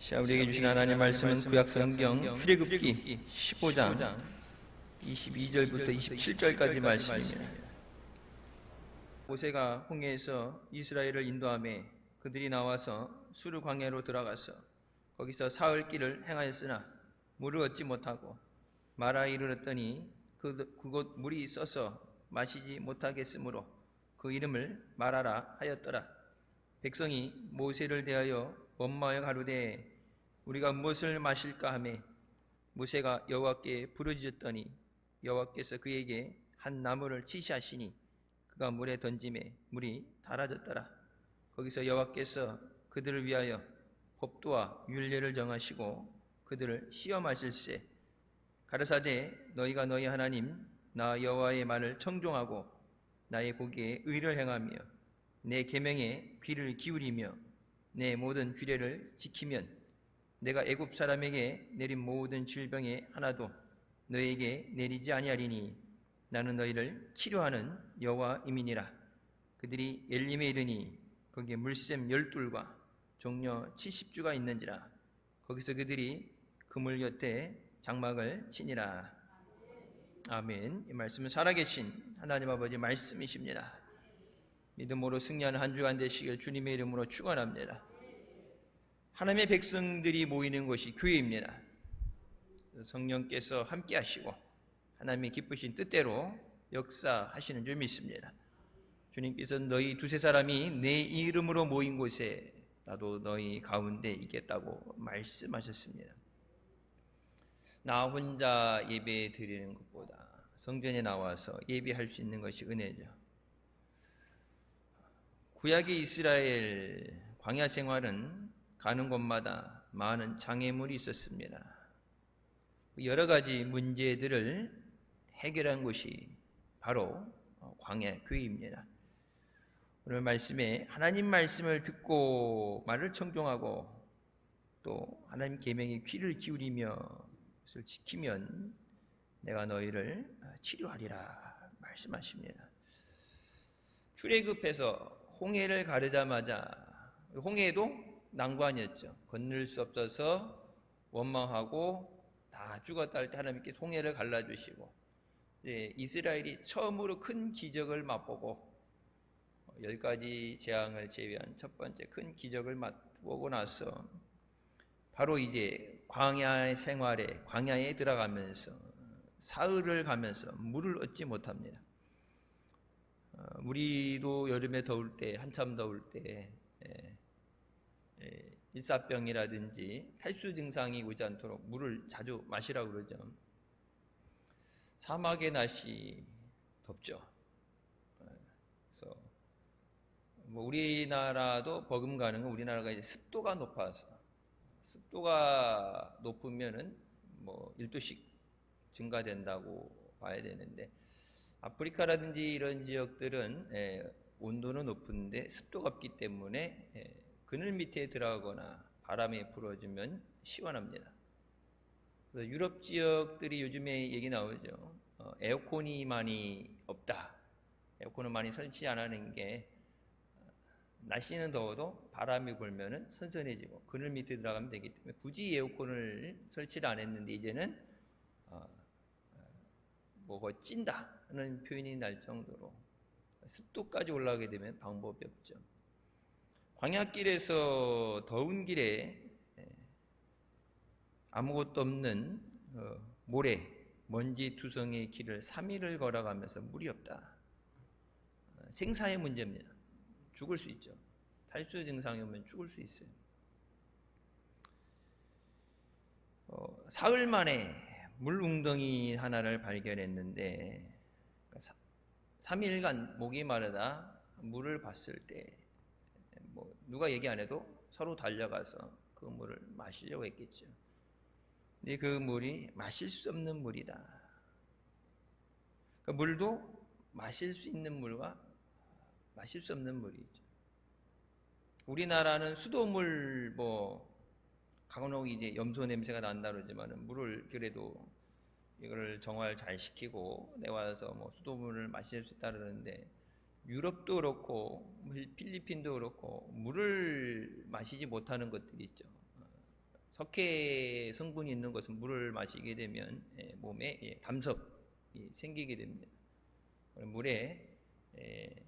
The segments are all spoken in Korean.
자, 우리에게 주신 하나님의 말씀은 구약성경 출애굽기 15장 22절부터 27절까지 말씀입니다. 모세가 홍해에서 이스라엘을 인도하며 그들이 나와서 수르 광야로 들어가서 거기서 사흘 길을 행하였으나 물을 얻지 못하고 마라에 이르렀더니 그곳 물이 써서 마시지 못하겠으므로 그 이름을 마라라 하였더라. 백성이 모세를 대하여 원망하여 가로되 우리가 무엇을 마실까 하매 모세가 여호와께 부르짖었더니 여호와께서 그에게 한 나무를 치시하시니 그가 물에 던짐에 물이 달아졌더라. 거기서 여호와께서 그들을 위하여 법도와 율례를 정하시고 그들을 시험하실세. 가라사대 너희가 너희 하나님 나 여호와의 말을 청종하고 나의 보기에 의를 행하며 내 계명에 귀를 기울이며 내 모든 규례를 지키면 내가 애굽 사람에게 내린 모든 질병에 하나도 너희에게 내리지 아니하리니 나는 너희를 치료하는 여호와임이니라. 그들이 엘림에 이르니 거기에 물샘 12과 종려 70주가 있는지라. 거기서 그들이 그물 곁에 장막을 치니라. 아멘. 이 말씀은 살아계신 하나님 아버지 말씀이십니다. 믿음으로 승리하는 한 주간 되시길 주님의 이름으로 축원합니다. 하나님의 백성들이 모이는 곳이 교회입니다. 성령께서 함께 하시고 하나님의 기쁘신 뜻대로 역사하시는 줄 믿습니다. 주님께서 너희 두세 사람이 내 이름으로 모인 곳에 나도 너희 가운데 있겠다고 말씀하셨습니다. 나 혼자 예배 드리는 것보다 성전에 나와서 예배할 수 있는 것이 은혜죠. 구약의 이스라엘 광야 생활은 가는 곳마다 많은 장애물이 있었습니다. 여러 가지 문제들을 해결한 곳이 바로 광야 교회입니다. 오늘 말씀에 하나님 말씀을 듣고 말을 청종하고 또 하나님 계명에 귀를 기울이며 그것을 지키면 내가 너희를 치료하리라 말씀하십니다. 출애굽해서 홍해를 가르자마자 홍해도 난관이었죠. 건널 수 없어서 원망하고 다 죽었다 할 때 하나님께 홍해를 갈라주시고 이스라엘이 처음으로 큰 기적을 맛보고 10가지 재앙을 제외한 첫 번째 큰 기적을 맛보고 나서 바로 이제 광야의 생활에 광야에 들어가면서 사흘을 가면서 물을 얻지 못합니다. 우리도 여름에 더울 때 한참 더울 때 일사병이라든지 탈수 증상이 오지 않도록 물을 자주 마시라고 그러죠. 사막의 날씨 덥죠. 그래서 우리나라도 버금가는 건 우리나라가 이제 습도가 높아서 습도가 높으면은 1도씩 증가된다고 봐야 되는데 아프리카라든지 이런 지역들은 온도는 높은데 습도가 없기 때문에 그늘 밑에 들어가거나 바람이 불어주면 시원합니다. 그래서 유럽 지역들이 요즘에 얘기 나오죠. 에어컨이 많이 없다. 에어컨을 많이 설치 안 하는 게 날씨는 더워도 바람이 불면은 선선해지고 그늘 밑에 들어가면 되기 때문에 굳이 에어컨을 설치를 안 했는데 이제는 뭐가 찐다는 표현이 날 정도로 습도까지 올라가게 되면 방법이 없죠. 광야길에서 더운 길에 아무것도 없는 모래, 먼지 투성의 길을 3일을 걸어가면서 물이 없다. 생사의 문제입니다. 죽을 수 있죠. 탈수 증상이 오면 죽을 수 있어요. 사흘 만에 물 웅덩이 하나를 발견했는데 3일간 목이 마르다 물을 봤을 때 누가 얘기 안 해도 서로 달려가서 그 물을 마시려고 했겠죠. 근데 그 물이 마실 수 없는 물이다. 그러니까 물도 마실 수 있는 물과 마실 수 없는 물이 있죠. 우리나라는 수돗물 간혹 이제 염소 냄새가 난다 그러지만은 물을 그래도 이거를 정화를 잘 시키고 내와서 수돗물을 마실 수 있다 그러는데 유럽도 그렇고 필리핀도 그렇고 물을 마시지 못하는 것들이 있죠. 석회 성분이 있는 것은 물을 마시게 되면 몸에 담석이 생기게 됩니다. 물에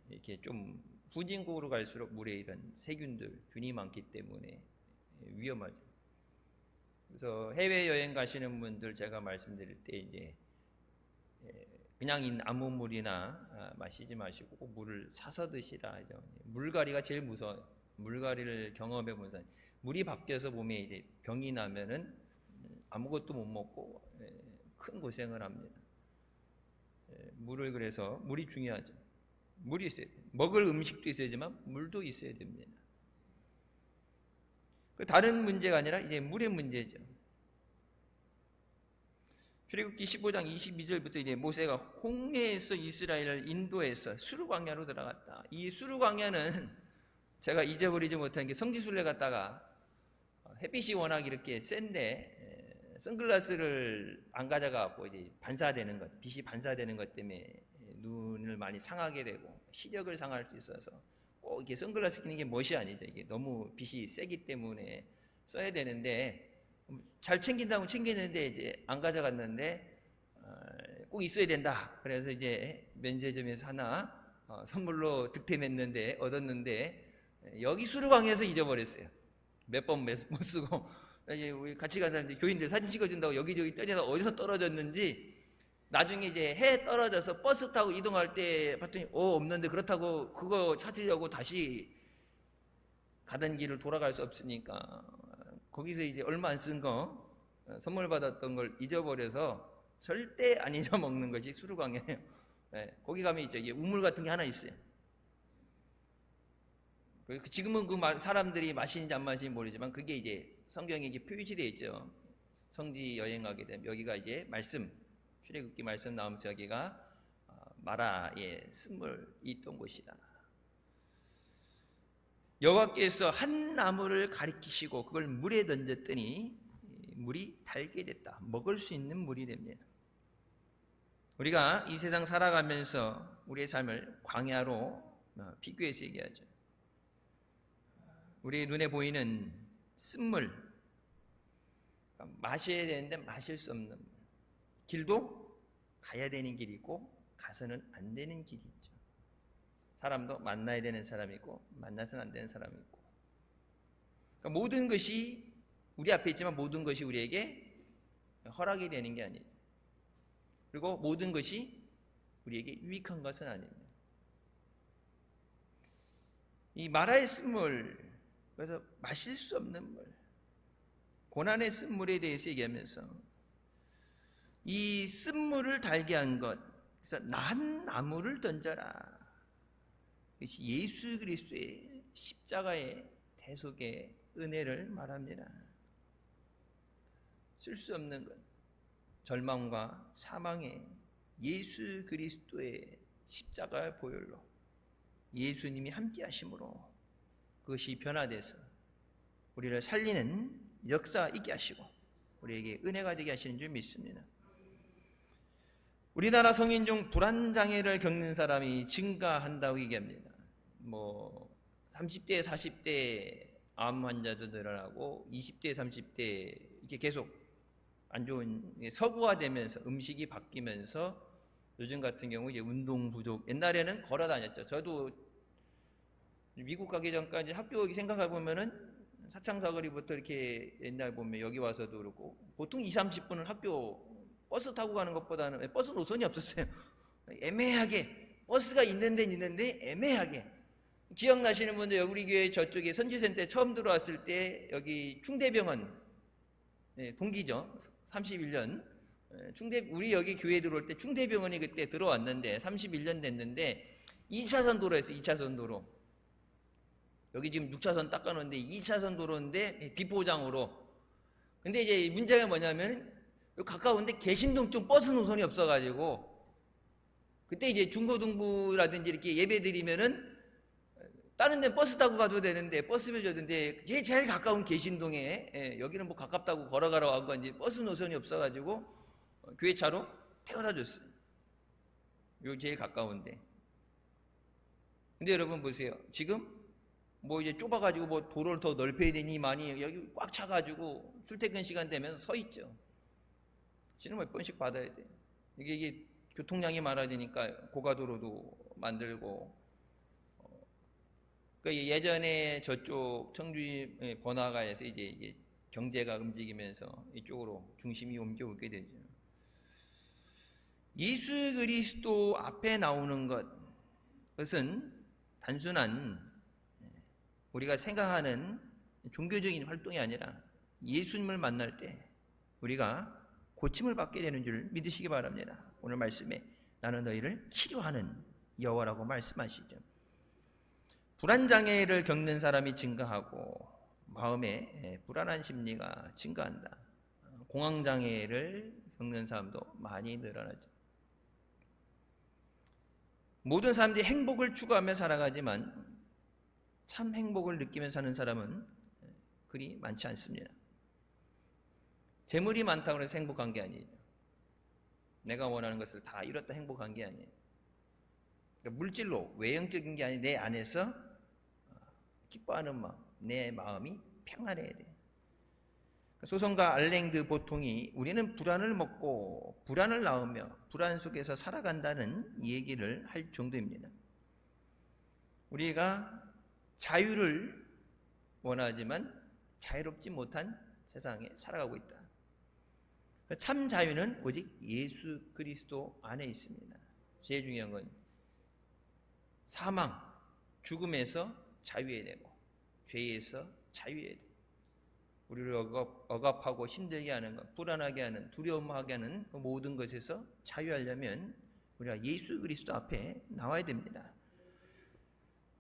이렇게 좀 후진국으로 갈수록 물에 이런 세균들, 균이 많기 때문에 위험하죠. 그래서 해외 여행 가시는 분들 제가 말씀드릴 때 이제 그냥 아무 물이나 마시지 마시고 꼭 물을 사서 드시라 하죠. 물갈이가 제일 무서워요. 물갈이를 경험해 본 사람, 물이 바뀌어서 몸에 이제 병이 나면은 아무것도 못 먹고 큰 고생을 합니다. 물을 그래서 물이 중요하죠. 물이 있어야 돼요. 먹을 음식도 있어야지만 물도 있어야 됩니다. 다른 문제가 아니라 이제 물의 문제죠. 출애굽기 15장 22절부터 이제 모세가 홍해에서 이스라엘을 인도해서 수르 광야로 들어갔다. 이 수르 광야는 제가 잊어버리지 못한 게 성지순례 갔다가 햇빛이 워낙 이렇게 센데 선글라스를 안 가져가고 이제 반사되는 것, 빛이 반사되는 것 때문에 눈을 많이 상하게 되고 시력을 상할 수 있어서 꼭 이렇게 선글라스 끼는 게 멋이 아니죠. 이게 너무 빛이 세기 때문에 써야 되는데 잘 챙긴다고 챙겼는데 이제 안 가져갔는데 꼭 있어야 된다. 그래서 이제 면세점에서 하나 선물로 득템했는데 얻었는데 여기 수르광에서 잊어버렸어요. 몇 번 못 쓰고 이제 우리 같이 간 사람들 교인들 사진 찍어준다고 여기저기 떠내다 어디서 떨어졌는지 나중에 이제 해 떨어져서 버스 타고 이동할 때 봤더니 없는데 그렇다고 그거 찾으려고 다시 가던 길을 돌아갈 수 없으니까 거기서 이제 얼마 안 쓴 거 선물 받았던 걸 잊어버려서 절대 안 잊어먹는 것이 수르광이에요. 거기 가면 있죠. 이게 우물 같은 게 하나 있어요. 지금은 그 사람들이 마시는지 안 마시는지 모르지만 그게 이제 성경에 이게 표시되어 있죠. 성지 여행하게 되면 여기가 이제 말씀, 출애굽기 말씀 나오면서 여기가 마라의 쓴물이 있던 곳이다. 여호와께서 한 나무를 가리키시고 그걸 물에 던졌더니 물이 달게 됐다. 먹을 수 있는 물이 됩니다. 우리가 이 세상 살아가면서 우리의 삶을 광야로 비교해서 얘기하죠. 우리 눈에 보이는 쓴물, 마셔야 되는데 마실 수 없는 물. 길도 가야 되는 길이 있고 가서는 안 되는 길이 있죠. 사람도 만나야 되는 사람이 있고 만나서는 안 되는 사람이 있고, 그러니까 모든 것이 우리 앞에 있지만 모든 것이 우리에게 허락이 되는 게 아니죠. 그리고 모든 것이 우리에게 유익한 것은 아닙니다. 이 마라의 쓴물, 그래서 마실 수 없는 물, 고난의 쓴물에 대해서 얘기하면서 이 쓴물을 달게 한 것, 그래서 난 나무를 던져라. 이것이 예수 그리스도의 십자가의 대속의 은혜를 말합니다. 쓸 수 없는 것, 절망과 사망의 예수 그리스도의 십자가의 보혈로 예수님이 함께 하심으로 그것이 변화돼서 우리를 살리는 역사 있게 하시고 우리에게 은혜가 되게 하시는 줄 믿습니다. 우리나라 성인 중 불안장애를 겪는 사람이 증가한다고 얘기합니다. 30대, 40대 암 환자도 늘어나고 20대, 30대 이렇게 계속 안 좋은 서구화되면서 음식이 바뀌면서 요즘 같은 경우 이제 운동 부족. 옛날에는 걸어 다녔죠. 저도 미국 가기 전까지 학교 생각해 보면은 사창사거리부터 이렇게 옛날 보면 여기 와서도 그렇고 보통 20-30분은 학교 버스 타고 가는 것보다는 버스 노선이 없었어요. 애매하게 버스가 있는 데는 있는데 애매하게. 기억나시는 분들 우리 교회 저쪽에 선지센터에 처음 들어왔을 때 여기 충대병원 동기죠. 31년 우리 여기 교회 들어올 때 충대병원이 그때 들어왔는데 31년 됐는데 2차선 도로였어요. 2차선 도로. 여기 지금 6차선 닦아놓은데 2차선 도로인데 비포장으로. 근데 이제 문제가 뭐냐면 가까운데 개신동 쪽 버스 노선이 없어가지고 그때 이제 중고등부라든지 이렇게 예배 드리면은 다른 데 버스 타고 가도 되는데 버스표 줬는데 제일 가까운 개신동에 여기는 뭐 가깝다고 걸어가러 간 건지 버스 노선이 없어가지고 교회 차로 태워다 줬어요. 요 제일 가까운데. 근데 여러분 보세요. 지금 뭐 이제 좁아가지고 뭐 도로를 더 넓혀야 되니만이 여기 꽉 차가지고 출퇴근 시간 되면 서 있죠. 신호 몇 번씩 받아야 돼. 이게 교통량이 많아지니까 고가도로도 만들고. 그러니까 예전에 저쪽 청주 번화가에서 이제 경제가 움직이면서 이쪽으로 중심이 옮겨오게 되죠. 예수 그리스도 앞에 나오는 것은 단순한 우리가 생각하는 종교적인 활동이 아니라 예수님을 만날 때 우리가 고침을 받게 되는 줄 믿으시기 바랍니다. 오늘 말씀에 나는 너희를 치료하는 여호와라고 말씀하시죠. 불안장애를 겪는 사람이 증가하고 마음에 불안한 심리가 증가한다. 공황장애를 겪는 사람도 많이 늘어나죠. 모든 사람들이 행복을 추구하며 살아가지만 참 행복을 느끼며 사는 사람은 그리 많지 않습니다. 재물이 많다고 해서 행복한 게 아니에요. 내가 원하는 것을 다 이뤘다 행복한 게 아니에요. 그러니까 물질로 외형적인 게 아니라 내 안에서 기뻐하는 마음, 내 마음이 평안해야 돼. 소송가 알랭드 보통이 우리는 불안을 먹고 불안을 낳으며 불안 속에서 살아간다는 얘기를 할 정도입니다. 우리가 자유를 원하지만 자유롭지 못한 세상에 살아가고 있다. 참 자유는 오직 예수 그리스도 안에 있습니다. 제일 중요한 건 사망, 죽음에서 자유해야 되고 죄에서 자유해야 돼. 우리를 억압하고 힘들게 하는 것, 불안하게 하는, 두려움하게 하는 그 모든 것에서 자유하려면 우리가 예수 그리스도 앞에 나와야 됩니다.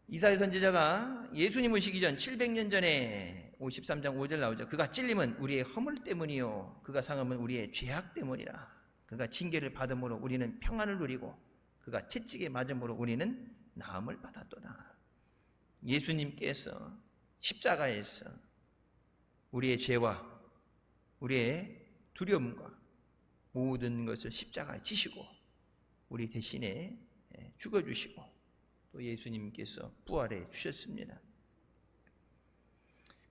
이사야 선지자가 예수님 오시기 전 700년 전에 53장 5절 나오죠. 그가 찔림은 우리의 허물 때문이요 그가 상함은 우리의 죄악 때문이라. 그가 징계를 받음으로 우리는 평안을 누리고 그가 채찍에 맞음으로 우리는 나음을 받았도다. 예수님께서 십자가에서 우리의 죄와 우리의 두려움과 모든 것을 십자가에 지시고 우리 대신에 죽어주시고 또 예수님께서 부활해 주셨습니다.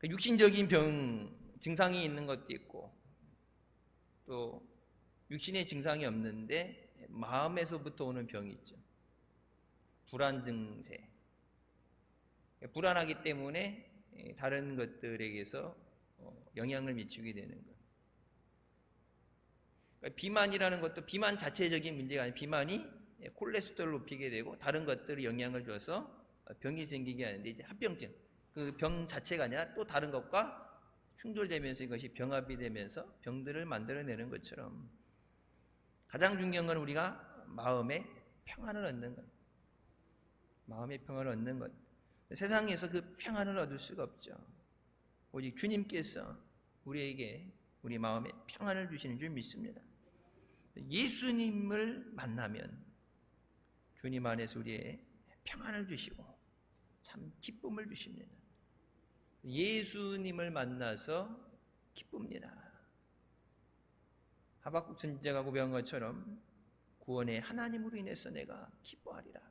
육신적인 병, 증상이 있는 것도 있고 또 육신의 증상이 없는데 마음에서부터 오는 병이 있죠. 불안 증세. 불안하기 때문에 다른 것들에게서 영향을 미치게 되는 것. 그러니까 비만이라는 것도 비만 자체적인 문제가 아니라 비만이 콜레스테롤을 높이게 되고 다른 것들이 영향을 줘서 병이 생기게 하는데 이제 합병증. 그 병 자체가 아니라 또 다른 것과 충돌되면서 이것이 병합이 되면서 병들을 만들어내는 것처럼 가장 중요한 건 우리가 마음의 평안을 얻는 것. 마음의 평안을 얻는 것. 세상에서 그 평안을 얻을 수가 없죠. 오직 주님께서 우리에게 우리 마음에 평안을 주시는 줄 믿습니다. 예수님을 만나면 주님 안에서 우리의 평안을 주시고 참 기쁨을 주십니다. 예수님을 만나서 기쁩니다. 하박국 선지자가 고백한 것처럼 구원의 하나님으로 인해서 내가 기뻐하리라.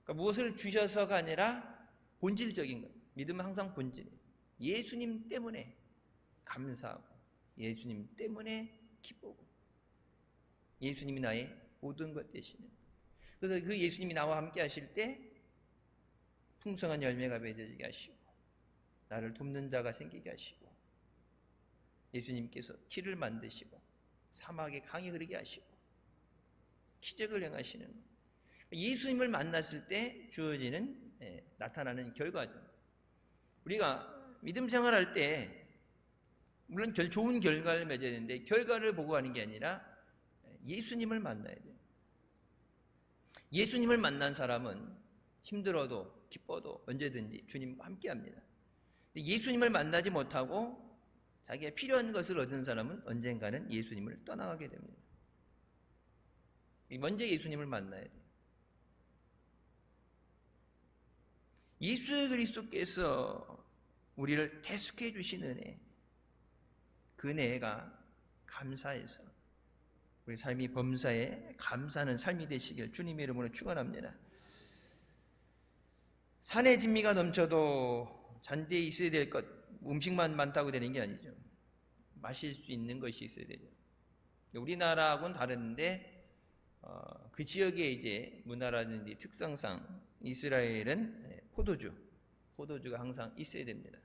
그러니까 무엇을 주셔서가 아니라 본질적인 것. 믿음은 항상 본질이에요. 예수님 때문에 감사하고 예수님 때문에 기쁘고 예수님이 나의 모든 것 되시는. 그래서 그 예수님이 나와 함께 하실 때 풍성한 열매가 맺어지게 하시고 나를 돕는 자가 생기게 하시고 예수님께서 길을 만드시고 사막에 강이 흐르게 하시고 기적을 행하시는 예수님을 만났을 때 주어지는 나타나는 결과죠. 우리가 믿음 생활할 때 물론 좋은 결과를 맺어야 되는데 결과를 보고 하는 게 아니라 예수님을 만나야 돼요. 예수님을 만난 사람은 힘들어도 기뻐도 언제든지 주님과 함께합니다. 예수님을 만나지 못하고 자기가 필요한 것을 얻은 사람은 언젠가는 예수님을 떠나가게 됩니다. 먼저 예수님을 만나야 돼요. 예수 그리스도께서 우리를 대속해 주신 은혜, 그 은혜가 감사해서 우리 삶이 범사에 감사하는 삶이 되시길 주님의 이름으로 축원합니다. 산에 진미가 넘쳐도 잔디에 있어야 될 것, 음식만 많다고 되는 게 아니죠. 마실 수 있는 것이 있어야 되죠. 우리나라하고는 다른데 그 지역의 이제 문화라든지 특성상 이스라엘은 포도주가 항상 있어야 됩니다.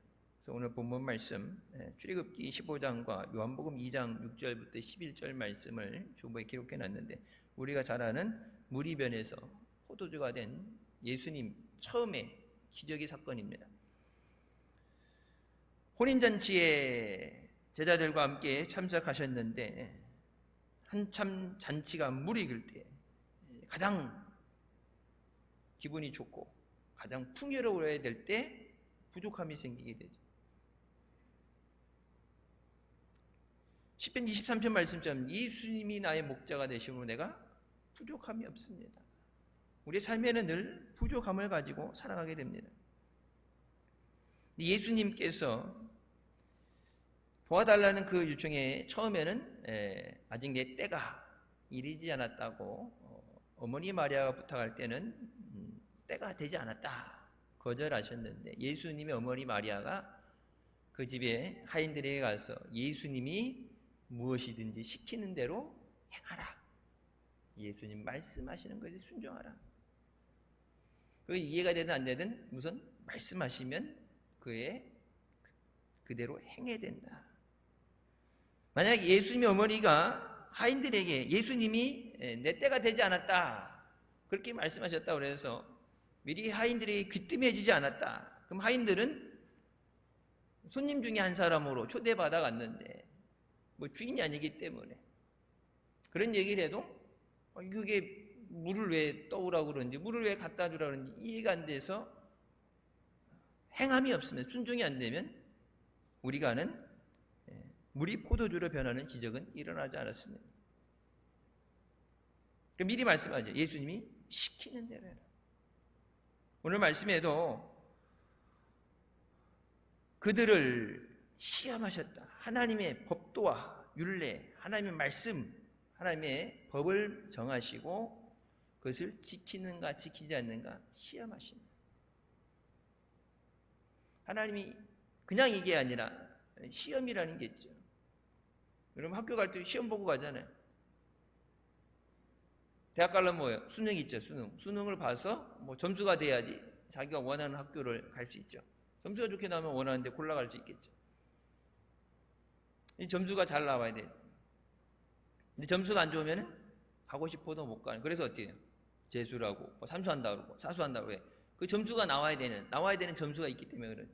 그래서 오늘 본문 말씀 출애굽기 15장과 요한복음 2장 6절부터 11절 말씀을 주보에 기록해 놨는데, 우리가 잘 아는 무리변에서 포도주가 된 예수님 처음의 기적의 사건입니다. 혼인잔치에 제자들과 함께 참석하셨는데, 한참 잔치가 무르익을 때 가장 기분이 좋고 가장 풍요로워야 될 때 부족함이 생기게 되죠. 시편 23편 말씀처럼 예수님이 나의 목자가 되심으로 내가 부족함이 없습니다. 우리 삶에는 늘 부족함을 가지고 살아가게 됩니다. 예수님께서 도와달라는 그 요청에 처음에는 아직 내 때가 이르지 않았다고 어머니 마리아가 부탁할 때는 때가 되지 않았다 거절하셨는데, 예수님의 어머니 마리아가 그 집에 하인들에게 가서 예수님이 무엇이든지 시키는 대로 행하라, 예수님 말씀하시는 것에 순종하라. 그게 이해가 되든 안 되든 우선 말씀하시면 그대로 행해야 된다. 만약 예수님의 어머니가 하인들에게 예수님이 내 때가 되지 않았다 그렇게 말씀하셨다고 그래서 미리 하인들에게 귀뜸해 주지 않았다, 그럼 하인들은 손님 중에 한 사람으로 초대받아 갔는데 주인이 아니기 때문에 그런 얘기를 해도 그게 물을 왜 떠오라고 그러는지, 물을 왜 갖다 주라 그러는지 이해가 안 돼서 행함이 없으면, 순종이 안 되면 우리가 아는 물이 포도주로 변하는 기적은 일어나지 않았습니다. 미리 말씀하죠. 예수님이 시키는 대로 해라. 오늘 말씀에도 그들을 시험하셨다. 하나님의 법도와 율례, 하나님의 말씀, 하나님의 법을 정하시고 그것을 지키는가 지키지 않는가 시험하신다. 하나님이 그냥 이게 아니라 시험이라는 게 있죠. 여러분 학교 갈 때 시험 보고 가잖아요. 대학 가려면 뭐예요? 수능 있죠. 수능을 봐서 점수가 돼야지 자기가 원하는 학교를 갈 수 있죠. 점수가 좋게 나오면 원하는 데 골라갈 수 있겠죠. 이 점수가 잘 나와야 돼요. 근데 점수가 안 좋으면 가고 싶어도 못 가는. 그래서 어떻게 해요? 재수라고 삼수한다고 그러고 사수한다고 해. 그 점수가 나와야 되는 점수가 있기 때문에 그러죠.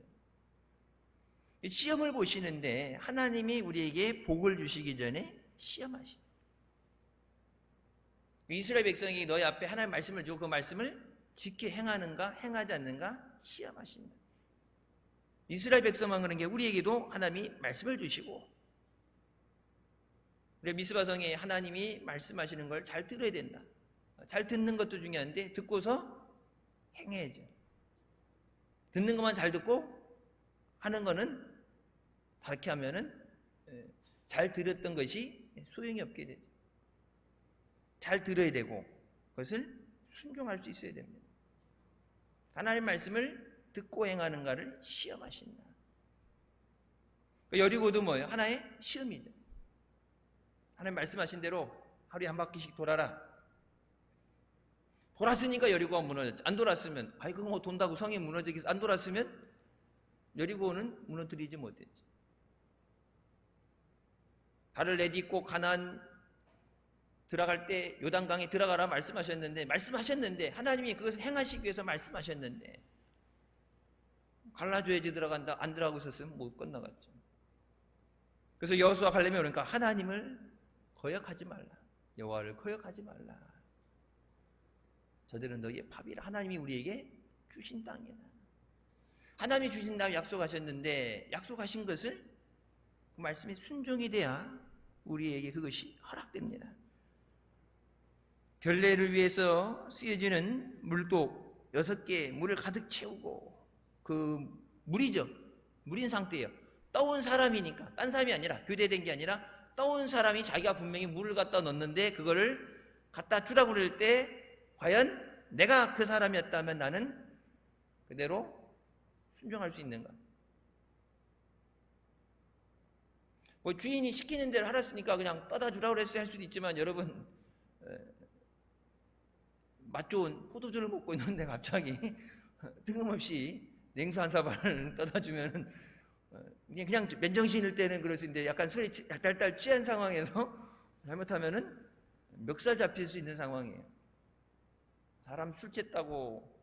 시험을 보시는데 하나님이 우리에게 복을 주시기 전에 시험하시죠. 이스라엘 백성이 너희 앞에 하나님 말씀을 주고 그 말씀을 지켜 행하는가 행하지 않는가 시험하신다. 이스라엘 백성만 그런 게 우리에게도 하나님이 말씀을 주시고, 우리 미스바성에 하나님이 말씀하시는 걸 잘 들어야 된다. 잘 듣는 것도 중요한데 듣고서 행해야죠. 듣는 것만 잘 듣고 하는 거는 다르게 하면은 잘 들었던 것이 소용이 없게 되죠. 잘 들어야 되고 그것을 순종할 수 있어야 됩니다. 하나님 말씀을 듣고 행하는가를 시험하신다. 여리고도 뭐예요? 하나의 시험이죠. 하나님 말씀하신 대로 하루에 한 바퀴씩 돌아라. 돌았으니까 여리고가 무너졌죠. 안 돌았으면 그거 돈다고 성이 무너지겠어. 안 돌았으면 여리고는 무너뜨리지 못했죠. 발을 내딛고 가나안 들어갈 때 요단강에 들어가라 말씀하셨는데 하나님이 그것을 행하시기 위해서 말씀하셨는데 갈라줘야지 들어간다. 안 들어가고 있었으면 못 건너갔죠. 그래서 여호수아 갈렙이 그러니까 하나님을 거역하지 말라. 여호와를 거역하지 말라. 저들은 너희의 밥이라. 하나님이 우리에게 주신 땅이다. 하나님이 주신 땅을 약속하셨는데 약속하신 것을 그 말씀에 순종이 돼야 우리에게 그것이 허락됩니다. 결례를 위해서 쓰여지는 물독 6개 물을 가득 채우고, 그 물인 상태예요. 떠온 사람이니까, 딴 사람이 아니라, 교대된 게 아니라 떠온 사람이 자기가 분명히 물을 갖다 넣었는데 그거를 갖다 주라고 그럴 때 과연 내가 그 사람이었다면 나는 그대로 순종할 수 있는가? 뭐 주인이 시키는 대로 하랬으니까 그냥 떠다 주라고 그랬어야 할 수도 있지만, 여러분 맛 좋은 포도주를 먹고 있는데 갑자기 뜬금없이 냉수 한 사발을 떠다 주면은 그냥 맨정신일 때는 그럴 수 있는데, 약간 술에 달달 취한 상황에서 잘못하면은 멱살 잡힐 수 있는 상황이에요. 사람 술 취했다고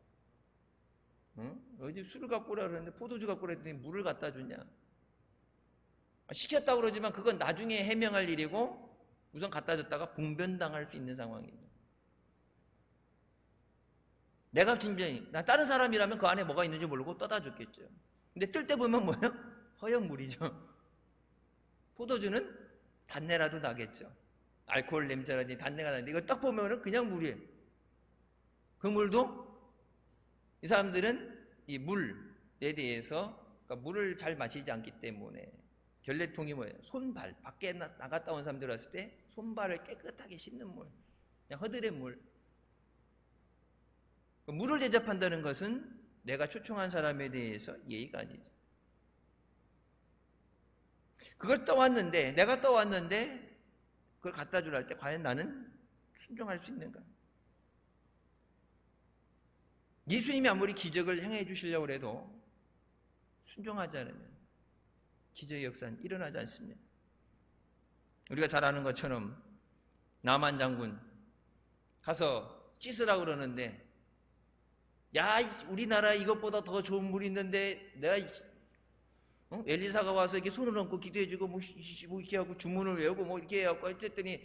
어디 술을 갖고 오라 그러는데 포도주 갖고 오라 했더니 물을 갖다 주냐? 시켰다고 그러지만 그건 나중에 해명할 일이고, 우선 갖다 줬다가 봉변당할 수 있는 상황입니다. 내가 진정히 다른 사람이라면 그 안에 뭐가 있는지 모르고 떠다 줬겠죠. 근데 뜰 때 보면 뭐예요? 허연물이죠. 포도주는 단내라도 나겠죠. 알코올 냄새라든지 단내가 나는데, 이거 딱 보면은 그냥 물이에요. 그 물도 이 사람들은 이 물에 대해서, 그러니까 물을 잘 마시지 않기 때문에, 결례통이 뭐예요? 손발, 밖에 나갔다 온 사람들 왔을 때 손발을 깨끗하게 씻는 물, 그냥 허들의 물. 물을 대접한다는 것은 내가 초청한 사람에 대해서 예의가 아니죠. 그걸 떠왔는데, 내가 떠왔는데 그걸 갖다 주라 할 때 과연 나는 순종할 수 있는가? 예수님이 아무리 기적을 행해 주시려고 해도 순종하지 않으면 기적의 역사는 일어나지 않습니다. 우리가 잘 아는 것처럼 나만 장군 가서 씻으라고 그러는데, 야, 우리나라 이것보다 더 좋은 물이 있는데 내가 엘리사가 와서 이렇게 손을 얹고 기도해주고 뭐 이렇게 하고 주문을 외우고 뭐 이렇게 해갖고 했더니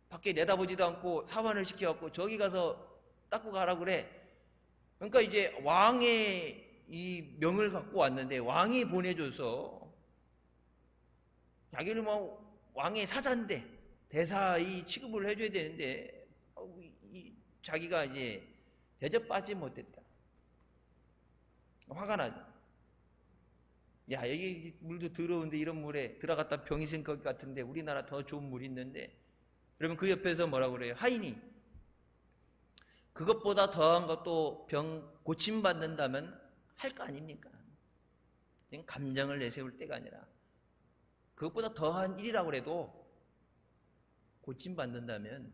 밖에 내다보지도 않고 사환을 시켜갖고 저기 가서 닦고 가라고 그래. 그러니까 이제 왕의 이 명을 갖고 왔는데, 왕이 보내줘서 자기는 뭐 왕의 사자인데 대사의 취급을 해줘야 되는데, 자기가 이제 대접받지 못했다. 화가 나죠. 야, 여기 물도 더러운데 이런 물에 들어갔다 병이 생길 것 같은데 우리나라 더 좋은 물이 있는데. 그러면 그 옆에서 뭐라고 그래요? 하인이 그것보다 더한 것도 병 고침받는다면 할 거 아닙니까? 지금 감정을 내세울 때가 아니라 그것보다 더한 일이라고 해도 고침받는다면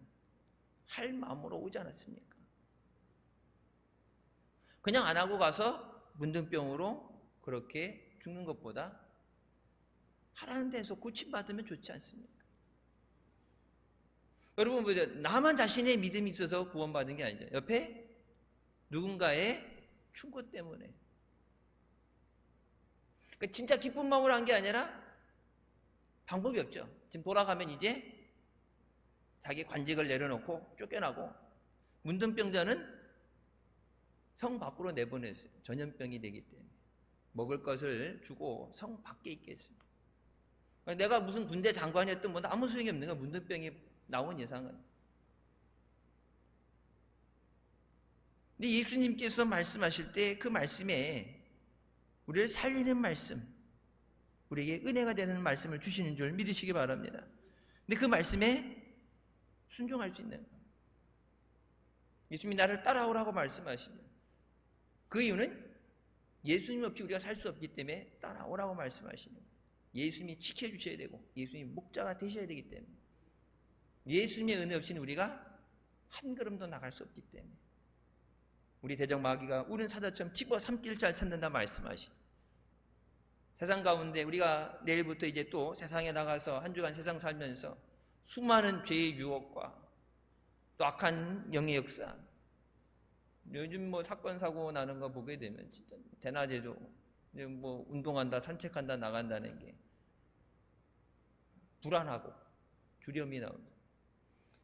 할 마음으로 오지 않았습니까? 그냥 안 하고 가서 문둥병으로 그렇게 죽는 것보다 하라는 데서 고침받으면 좋지 않습니까? 여러분 보세요. 나만 자신의 믿음이 있어서 구원받은 게 아니죠. 옆에 누군가의 충고 때문에. 그러니까 진짜 기쁜 마음으로 한 게 아니라 방법이 없죠. 지금 돌아가면 이제 자기 관직을 내려놓고 쫓겨나고, 문둥병자는 성 밖으로 내보냈어요. 전염병이 되기 때문에. 먹을 것을 주고 성 밖에 있게 했습니다. 내가 무슨 군대 장관이었던 뭐 아무 소용이 없는 거야. 문둥병이 나온 이상은. 근데 예수님께서 말씀하실 때 그 말씀에 우리를 살리는 말씀, 우리에게 은혜가 되는 말씀을 주시는 줄 믿으시기 바랍니다. 근데 그 말씀에 순종할 수 있는 거예요. 예수님이 나를 따라오라고 말씀하시면, 그 이유는 예수님 없이 우리가 살 수 없기 때문에 따라오라고 말씀하시는 거예요. 예수님이 지켜주셔야 되고 예수님이 목자가 되셔야 되기 때문에, 예수님의 은혜 없이는 우리가 한 걸음도 나갈 수 없기 때문에, 우리 대적 마귀가 우는 사자처럼 집어삼킬 잘 찾는다 말씀하시. 세상 가운데 우리가 내일부터 이제 또 세상에 나가서 한 주간 세상 살면서 수많은 죄의 유혹과 또 악한 영의 역사, 요즘 뭐 사건 사고 나는 거 보게 되면 진짜 대낮에도 뭐 운동한다, 산책한다, 나간다는 게 불안하고 두려움이 나옵니다.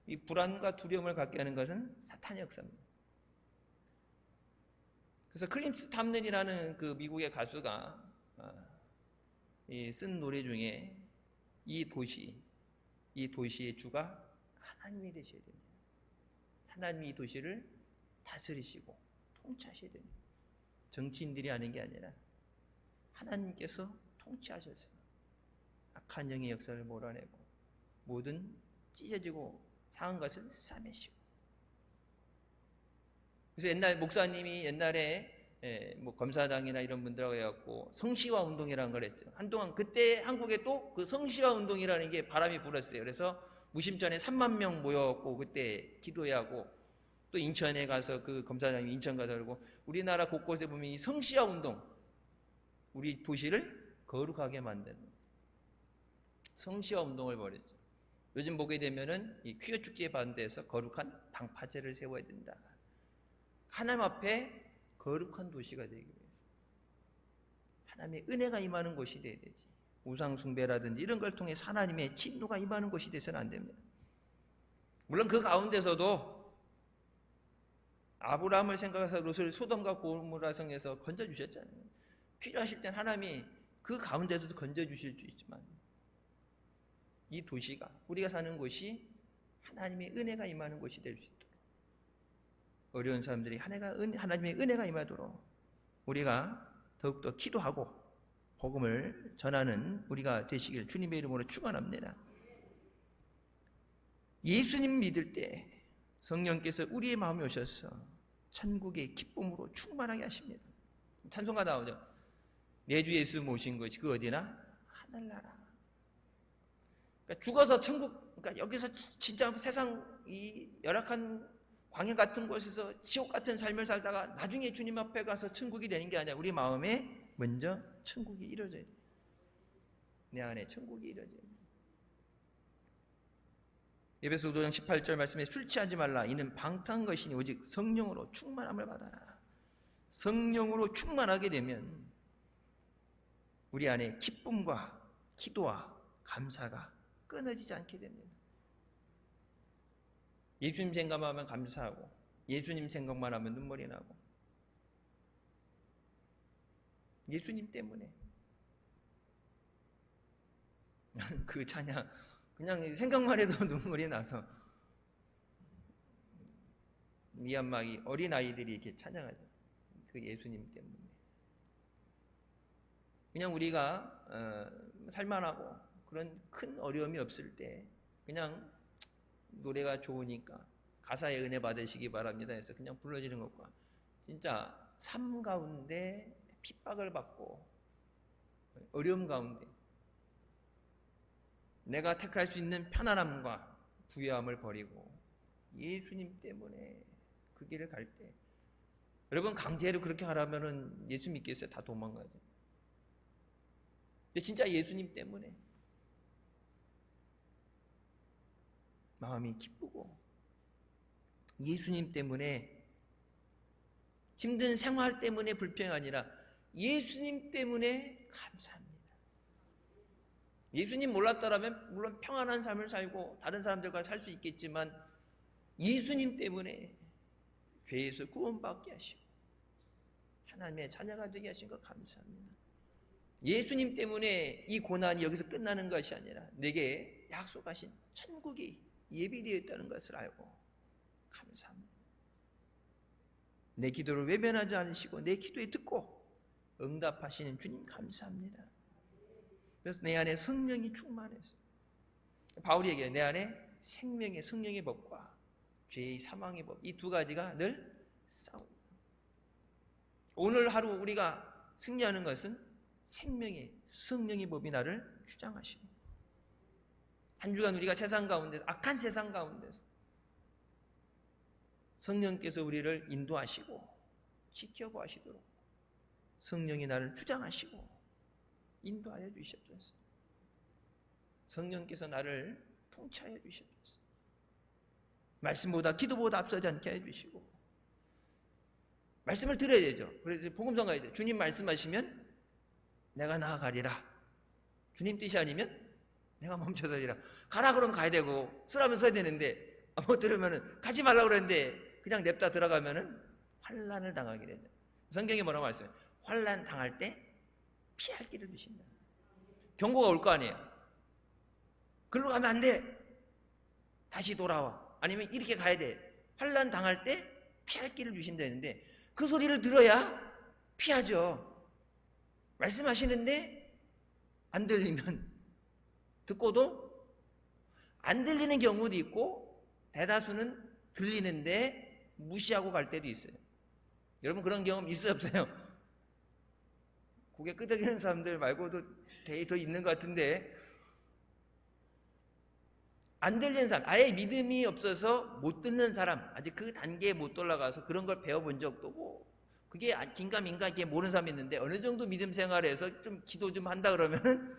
이 불안과 두려움을 갖게 하는 것은 사탄의 역사입니다. 그래서 클림스 탐런이라는 그 미국의 가수가 쓴 노래 중에 이 도시의 주가 하나님이 되셔야 됩니다. 하나님이 이 도시를 다스리시고 통치하셔야 됩니다. 정치인들이 하는 게 아니라 하나님께서 통치하셨습니다. 악한 영의 역사를 몰아내고 모든 찢어지고 상한 것을 싸매시고. 그래서 옛날 목사님이 옛날에 뭐 검사장이나 이런 분들하고 해갖고 성시화 운동이라는 걸 했죠. 한동안 그때 한국에 또 그 성시화 운동이라는 게 바람이 불었어요. 그래서 무심전에 3만 명 모여갖고 그때 기도해야 하고, 또 인천에 가서 그 검사장이 인천 가서 그러고, 우리나라 곳곳에 보면 이 성시화 운동, 우리 도시를 거룩하게 만드는 성시화 운동을 벌였죠. 요즘 보게 되면은 이 퀴어 축제에 반대해서 거룩한 방파제를 세워야 된다. 하나님 앞에 거룩한 도시가 되기 위해 하나님의 은혜가 임하는 곳이 되어야 되지. 우상 숭배라든지 이런 걸 통해 하나님의 진노가 임하는 곳이 되서는 안 됩니다. 물론 그 가운데서도 아브라함을 생각해서 롯을 소돔과 고모라 성에서 건져주셨잖아요. 필요하실 땐 하나님이 그 가운데서도 건져주실 수 있지만, 이 도시가, 우리가 사는 곳이 하나님의 은혜가 임하는 곳이 될 수 있도록, 어려운 사람들이 하나님의 은혜가 임하도록 우리가 더욱더 기도하고 복음을 전하는 우리가 되시길 주님의 이름으로 축원합니다. 예수님 믿을 때 성령께서 우리의 마음에 오셔서 천국의 기쁨으로 충만하게 하십니다. 찬송가 나오죠. 내 주 예수 모신 것이 그 어디나 하늘나라. 그러니까 죽어서 천국, 그러니까 여기서 진짜 세상 이 열악한 광야 같은 곳에서 지옥 같은 삶을 살다가 나중에 주님 앞에 가서 천국이 되는 게 아니라 우리 마음에 먼저 천국이 이루어져야 돼. 내 안에 천국이 이루어져야 돼. 에베소 5장 18절 말씀에 술 취하지 말라. 이는 방탕한 것이니 오직 성령으로 충만함을 받아라. 성령으로 충만하게 되면 우리 안에 기쁨과 기도와 감사가 끊어지지 않게 됩니다. 예수님 생각만 하면 감사하고, 예수님 생각만 하면 눈물이 나고, 예수님 때문에 그 찬양 그냥 생각만 해도 눈물이 나서 미얀마의 어린아이들이 이렇게 찬양하죠. 그 예수님 때문에. 그냥 우리가 살만하고 그런 큰 어려움이 없을 때 그냥 노래가 좋으니까 가사에 은혜 받으시기 바랍니다 해서 그냥 불러지는 것과, 진짜 삶 가운데 핍박을 받고 어려움 가운데 내가 택할 수 있는 편안함과 부유함을 버리고 예수님 때문에 그 길을 갈 때, 여러분 강제로 그렇게 하라면은 예수 믿겠어요? 다 도망가죠. 근데 진짜 예수님 때문에 마음이 기쁘고, 예수님 때문에 힘든 생활 때문에 불평이 아니라 예수님 때문에 감사합니다. 예수님 몰랐더라면 물론 평안한 삶을 살고 다른 사람들과 살 수 있겠지만, 예수님 때문에 죄에서 구원받게 하시고 하나님의 자녀가 되게 하신 것 감사합니다. 예수님 때문에 이 고난이 여기서 끝나는 것이 아니라 내게 약속하신 천국이 예비되어 있다는 것을 알고 감사합니다. 내 기도를 외면하지 않으시고 내 기도에 듣고 응답하시는 주님 감사합니다. 그래서 내 안에 성령이 충만해서, 바울이 얘기해요. 내 안에 생명의 성령의 법과 죄의 사망의 법, 이 두 가지가 늘 싸웁니다. 오늘 하루 우리가 승리하는 것은 생명의 성령의 법이 나를 주장하시고, 한 주간 우리가 세상 가운데서, 악한 세상 가운데서 성령께서 우리를 인도하시고 지켜보시도록 성령이 나를 주장하시고 인도하여 주시옵소서. 성령께서 나를 통치하여 주시옵소서. 말씀보다 기도보다 앞서지 않게 해 주시고, 말씀을 들어야 되죠. 그래서 복음성 가야 돼. 주님 말씀하시면 내가 나아가리라. 주님 뜻이 아니면 내가 멈춰서리라. 가라 그러면 가야 되고, 쓰라면 서야 되는데 못 들으면은 가지 말라고 그랬는데 그냥 냅다 들어가면은 환난을 당하게 되죠. 성경이 뭐라고 말씀해요? 환난 당할 때 피할 길을 주신다. 경고가 올 거 아니에요. 글로 가면 안 돼. 다시 돌아와. 아니면 이렇게 가야 돼. 환난 당할 때 피할 길을 주신다는데, 그 소리를 들어야 피하죠. 말씀하시는데 안 들리면, 듣고도 안 들리는 경우도 있고 대다수는 들리는데 무시하고 갈 때도 있어요. 여러분 그런 경험 있어요, 없어요? 고개 끄덕이는 사람들 말고도 되게 더 있는 것 같은데, 안 들리는 사람, 아예 믿음이 없어서 못 듣는 사람, 아직 그 단계에 못 올라가서 그런 걸 배워본 적도 없고, 그게 긴가민가 이렇게 모르는 사람이 있는데, 어느 정도 믿음 생활에서 좀 기도 좀 한다 그러면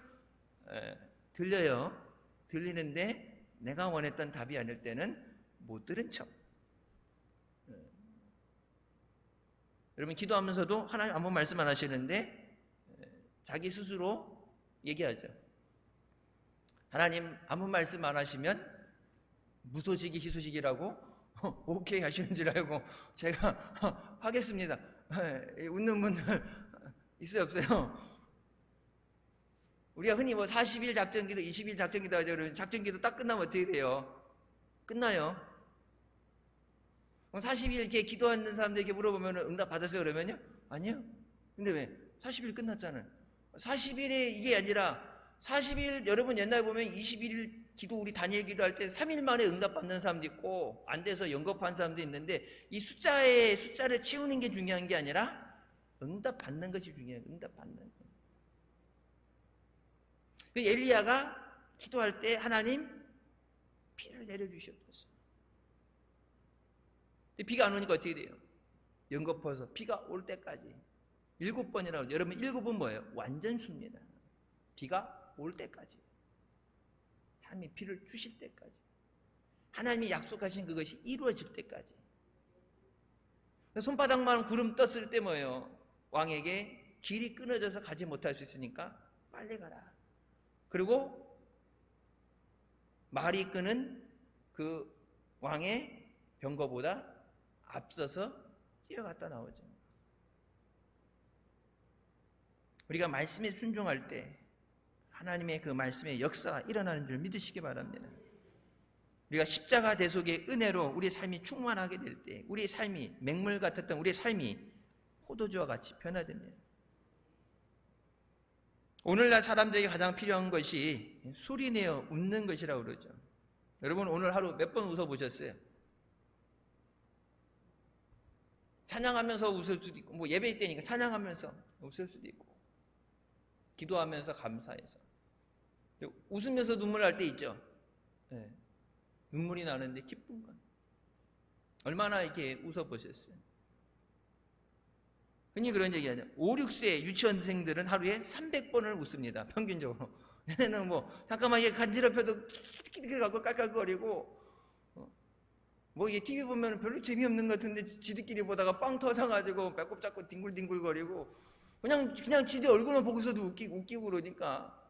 들려요. 들리는데 내가 원했던 답이 아닐 때는 못 들은 척. 여러분 기도하면서도 하나님 아무 말씀 안 하시는데 자기 스스로 얘기하죠. 하나님 아무 말씀 안 하시면 무소식이 희소식이라고 오케이 하시는 줄 알고 제가 하겠습니다. 웃는 분들 있어요, 없어요? 우리가 흔히 뭐 40일 작전기도 20일 작전기도 하죠. 그러면 작전기도 딱 끝나면 어떻게 돼요? 끝나요. 그럼 40일 이렇게 기도하는 사람들에게 물어보면 응답 받았어요? 그러면요? 아니요. 근데 왜? 40일 끝났잖아요. 40일이 이게 아니라 40일, 여러분 옛날에 보면 21일 기도, 우리 다니엘 기도할 때 3일 만에 응답 받는 사람도 있고 안 돼서 연겁한 사람도 있는데, 이 숫자를 채우는 게 중요한 게 아니라 응답 받는 것이 중요해요. 응답 받는 거. 그 엘리야가 기도할 때 하나님 비를 내려주시옵소서. 비가 안 오니까 어떻게 돼요? 연거푸어서 비가 올 때까지 7번이라고. 여러분 7은 뭐예요? 완전수입니다. 비가 올 때까지, 하나님이 비를 주실 때까지, 하나님이 약속하신 그것이 이루어질 때까지. 손바닥만 구름 떴을 때 뭐예요? 왕에게 길이 끊어져서 가지 못할 수 있으니까 빨리 가라. 그리고 말이 끄는 그 왕의 병거보다 앞서서 뛰어갔다 나오죠. 우리가 말씀에 순종할 때 하나님의 그 말씀의 역사가 일어나는 줄 믿으시기 바랍니다. 우리가 십자가 대속의 은혜로 우리 삶이 충만하게 될 때, 우리 삶이 맹물 같았던 우리 삶이 포도주와 같이 변화됩니다. 오늘날 사람들에게 가장 필요한 것이 소리내어 웃는 것이라고 그러죠. 여러분 오늘 하루 몇 번 웃어보셨어요? 찬양하면서 웃을 수도 있고, 뭐 예배 때니까 찬양하면서 웃을 수도 있고, 기도하면서 감사해서, 웃으면서 눈물 날 때 있죠. 네. 눈물이 나는데 기쁜 건 얼마나 이렇게 웃어보셨어요? 흔히 그런 얘기하죠. 5, 6세 유치원생들은 하루에 300번을 웃습니다. 평균적으로. 얘네는 뭐 잠깐만 이게 간지럽혀도 키키키키 갖고 깔깔거리고, 뭐 이게 TV 보면 별로 재미없는 것 같은데 지들끼리 보다가 빵 터져가지고 배꼽 잡고 뒹굴뒹굴거리고, 그냥 지들 얼굴만 보고서도 웃기고 그러니까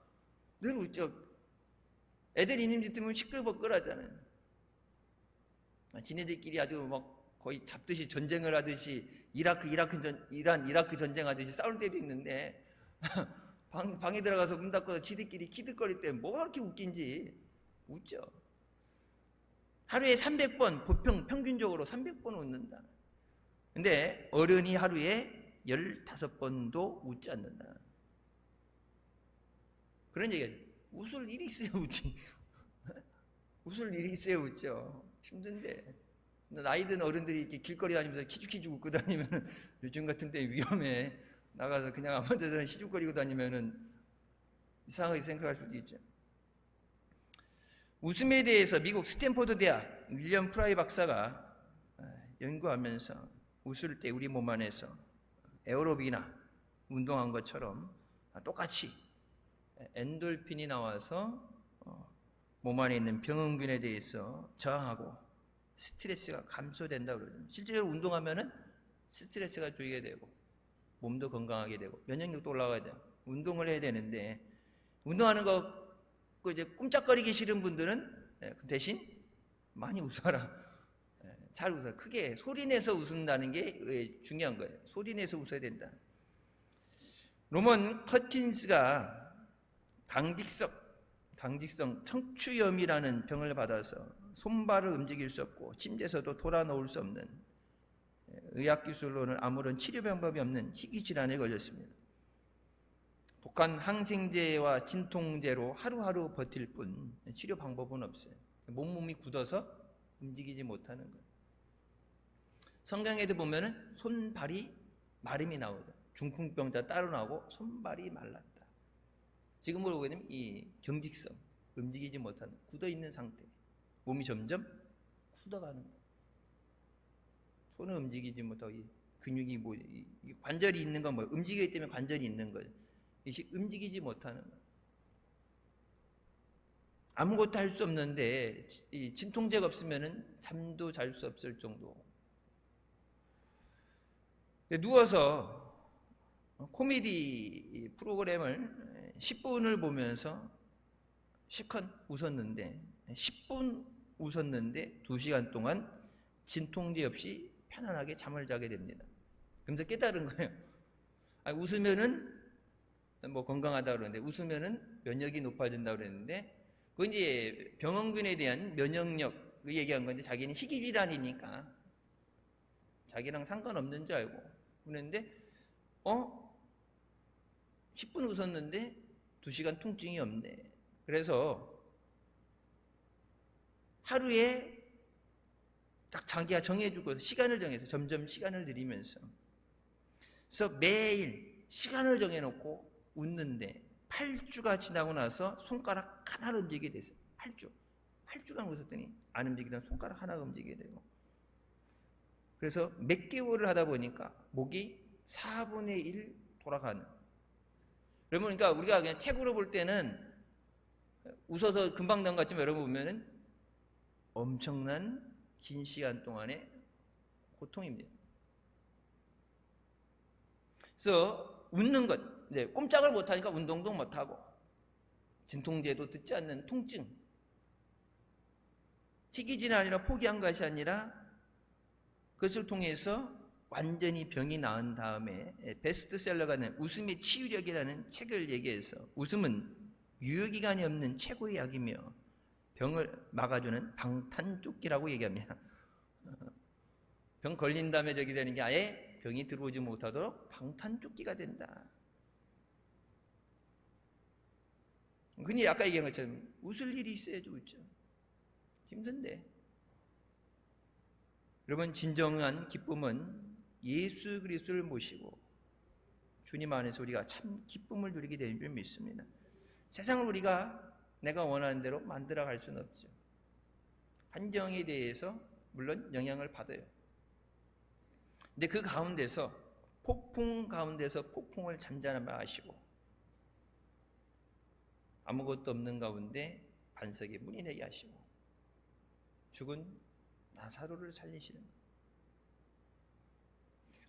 늘 웃죠. 애들 이름짓 뜨면 시끌벅끌하잖아요. 지네들끼리 아주 막 거의 잡듯이 전쟁을 하듯이 이란 전쟁하듯이 싸울 때도 있는데 방에 들어가서 문 닫고 지들끼리 키득거릴 때 뭐가 그렇게 웃긴지 웃죠. 하루에 300번, 보통 평균적으로 300번 웃는다. 근데 어른이 하루에 15번도 웃지 않는다. 그런 얘기예요. 웃을 일이 있어야 웃지. 웃을 일이 있어야 웃죠. 힘든데. 나이 든 어른들이 이렇게 길거리 다니면서 키죽키죽 웃고 다니면 요즘 같은 때 위험해. 나가서 그냥 아무 데서나 시죽거리고 다니면 이상하게 생각할 수도 있죠. 웃음에 대해서 미국 스탠포드 대학 윌리엄 프라이 박사가 연구하면서 웃을 때 우리 몸 안에서 에어로빅이나 운동한 것처럼 똑같이 엔돌핀이 나와서 몸 안에 있는 병원균에 대해서 저항하고 스트레스가 감소된다고 그러죠. 실제로 운동하면은 스트레스가 줄게 되고 몸도 건강하게 되고 면역력도 올라가야 돼요. 운동을 해야 되는데, 운동하는 거 이제 꼼짝거리기 싫은 분들은 대신 많이 웃어라. 잘 웃어. 크게 소리내서 웃는다는 게 중요한 거예요. 소리내서 웃어야 된다. 로먼 커틴스가 당직성 청추염이라는 병을 받아서 손발을 움직일 수 없고 침대에서도 돌아 놓을 수 없는, 의학기술로는 아무런 치료 방법이 없는 희귀질환에 걸렸습니다. 독한 항생제와 진통제로 하루하루 버틸 뿐 치료 방법은 없어요. 몸이 굳어서 움직이지 못하는 거예요. 성경에도 보면은 손발이 마름이 나오죠. 중풍병자 따로 나오고 손발이 말랐다. 지금으로 보게 되면 이 경직성, 움직이지 못하는 굳어있는 상태, 몸이 점점 굳어가는 거예요. 손은 움직이지 못하고 이 근육이 이 관절이 있는 건 뭐예요? 움직이기 때문에 관절이 있는 거예요. 이것이 움직이지 못하는 거예요. 아무것도 할 수 없는데 이 진통제가 없으면 잠도 잘 수 없을 정도. 누워서 코미디 프로그램을 10분을 보면서 실컷 웃었는데 10분 웃었는데 2시간 동안 진통제 없이 편안하게 잠을 자게 됩니다. 그러면서 깨달은 거예요. 웃으면은 뭐 건강하다 그러는데 웃으면은 면역이 높아진다 그랬는데 그 이제 병원균에 대한 면역력 얘기한 건데 자기는 희귀질환이니까 자기랑 상관없는 줄 알고 그랬는데 10분 웃었는데 2시간 통증이 없네. 그래서 하루에 딱 자기가 정해주고 시간을 정해서 점점 시간을 늘리면서 그래서 매일 시간을 정해놓고 웃는데 8주가 지나고 나서 손가락 하나를 움직이게 됐어요. 8주간 웃었더니 안 움직이던 손가락 하나가 움직이게 되고 그래서 몇 개월을 하다 보니까 목이 4분의 1 돌아가는. 여러분 그러니까 우리가 그냥 책으로 볼 때는 웃어서 금방 난 것 같지만 여러분 보면은 엄청난 긴 시간 동안의 고통입니다. 그래서 웃는 것, 이제 꼼짝을 못하니까 운동도 못하고 진통제도 듣지 않는 통증, 희귀질환이 아니라 포기한 것이 아니라 그것을 통해서 완전히 병이 나은 다음에 베스트셀러가 된 웃음의 치유력이라는 책을 얘기해서 웃음은 유효기간이 없는 최고의 약이며 병을 막아주는 방탄조끼라고 얘기합니다. 병 걸린 다음에 저기 되는 게 아예 병이 들어오지 못하도록 방탄조끼가 된다. 근데 아까 얘기한 것처럼 웃을 일이 있어야지 웃죠. 힘든데. 여러분 진정한 기쁨은 예수 그리스도를 모시고 주님 안에서 우리가 참 기쁨을 누리게 되는 줄 믿습니다. 세상을 우리가 내가 원하는 대로 만들어 갈 수는 없죠. 환경에 대해서 물론 영향을 받아요. 근데 그 가운데서 폭풍 가운데서 폭풍을 잠잠하게 하시고 아무것도 없는 가운데 반석에 문이 내게 하시고 죽은 나사로를 살리시는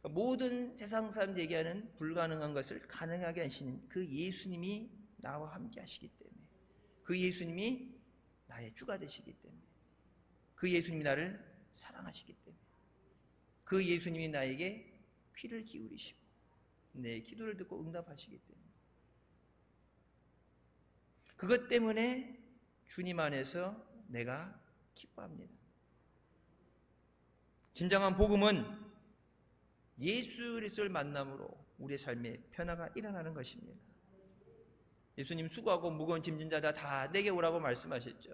모든 세상 사람 얘기하는 불가능한 것을 가능하게 하시는 그 예수님이 나와 함께 하시기 때문에 그 예수님이 나의 주가 되시기 때문에 그 예수님이 나를 사랑하시기 때문에 그 예수님이 나에게 귀를 기울이시고 내 기도를 듣고 응답하시기 때문에 그것 때문에 주님 안에서 내가 기뻐합니다. 진정한 복음은 예수 그리스도를 만남으로 우리의 삶에 변화가 일어나는 것입니다. 예수님 수고하고 무거운 짐진 자다 다 내게 오라고 말씀하셨죠.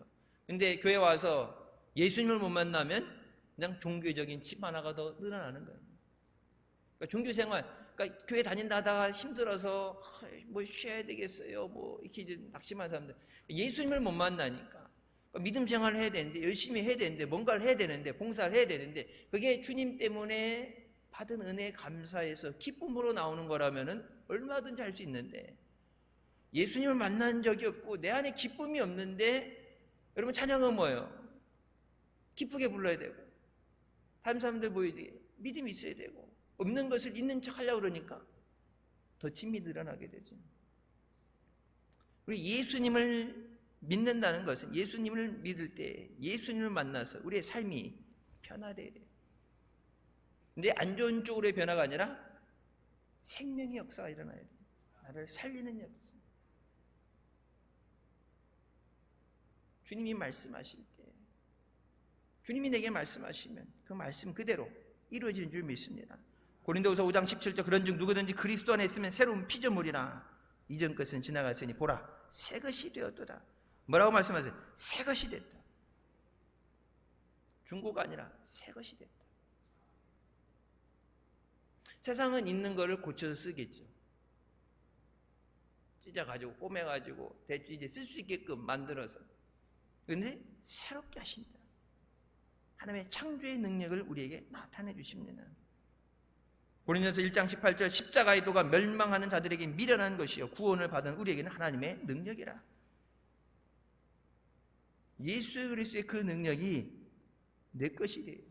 근데 교회 와서 예수님을 못 만나면 그냥 종교적인 집 하나가 더 늘어나는 거예요. 그러니까 종교생활, 그러니까 교회 다닌다 하다가 힘들어서 뭐 쉬어야 되겠어요. 뭐 이렇게 낙심한 사람들. 예수님을 못 만나니까. 그러니까 믿음 생활을 해야 되는데 열심히 해야 되는데 뭔가를 해야 되는데 봉사를 해야 되는데 그게 주님 때문에 받은 은혜에 감사해서 기쁨으로 나오는 거라면은 얼마든지 할 수 있는데 예수님을 만난 적이 없고 내 안에 기쁨이 없는데 여러분 찬양은 뭐예요? 기쁘게 불러야 되고 다른 사람들 보이게 믿음이 있어야 되고 없는 것을 있는 척 하려고 그러니까 더 짐이 늘어나게 되죠. 우리 예수님을 믿는다는 것은 예수님을 믿을 때 예수님을 만나서 우리의 삶이 변화돼야 돼요. 근데 안 좋은 쪽으로의 변화가 아니라 생명의 역사가 일어나야 돼요. 나를 살리는 역사. 주님이 말씀하실 때 주님이 내게 말씀하시면 그 말씀 그대로 이루어지는 줄 믿습니다. 고린도후서 5장 17절 그런즉 누구든지 그리스도 안에 있으면 새로운 피조물이라 이전 것은 지나갔으니 보라 새 것이 되었도다. 뭐라고 말씀하세요? 새 것이 됐다. 중고가 아니라 새 것이 됐다. 세상은 있는 거를 고쳐서 쓰겠죠. 찢어가지고 꼬매가지고 대충 이제 쓸 수 있게끔 만들어서. 그런데 새롭게 하신다. 하나님의 창조의 능력을 우리에게 나타내 주십니다. 고린도서 1장 18절 십자가의 도가 멸망하는 자들에게 미련한 것이요 구원을 받은 우리에게는 하나님의 능력이라. 예수 그리스도의 그 능력이 내 것이래요.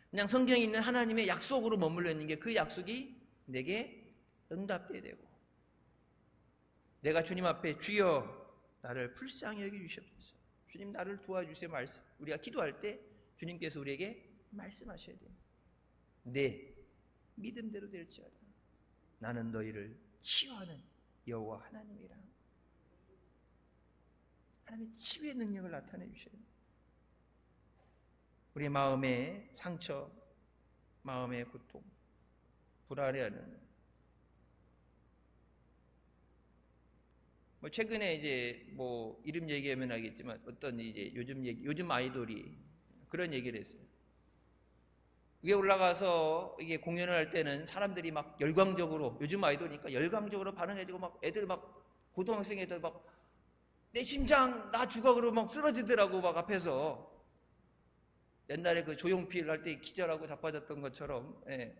그냥 성경에 있는 하나님의 약속으로 머물러 있는 게 그 약속이 내게 응답돼야 되고, 내가 주님 앞에 주여 나를 불쌍히 여겨주시옵소서, 주님 나를 도와주세요 말씀, 우리가 기도할 때 주님께서 우리에게 말씀하셔야 돼요. 내 믿음대로 될지어다 나는 너희를 치유하는 여호와 하나님이라. 하나님의 치유의 능력을 나타내 주셔야 돼요. 우리 마음의 상처, 마음의 고통, 불안해하는, 최근에 이제 이름 얘기하면 알겠지만 어떤 이제 요즘 아이돌이 그런 얘기를 했어요. 위에 올라가서 이게 공연을 할 때는 사람들이 막 열광적으로, 요즘 아이돌이니까 열광적으로 반응해주고 막 애들 막 고등학생 애들 막 내 심장 나 죽어 그러고 막 쓰러지더라고. 막 앞에서 옛날에 그 조용필 할 때 기절하고 자빠졌던 것처럼. 예.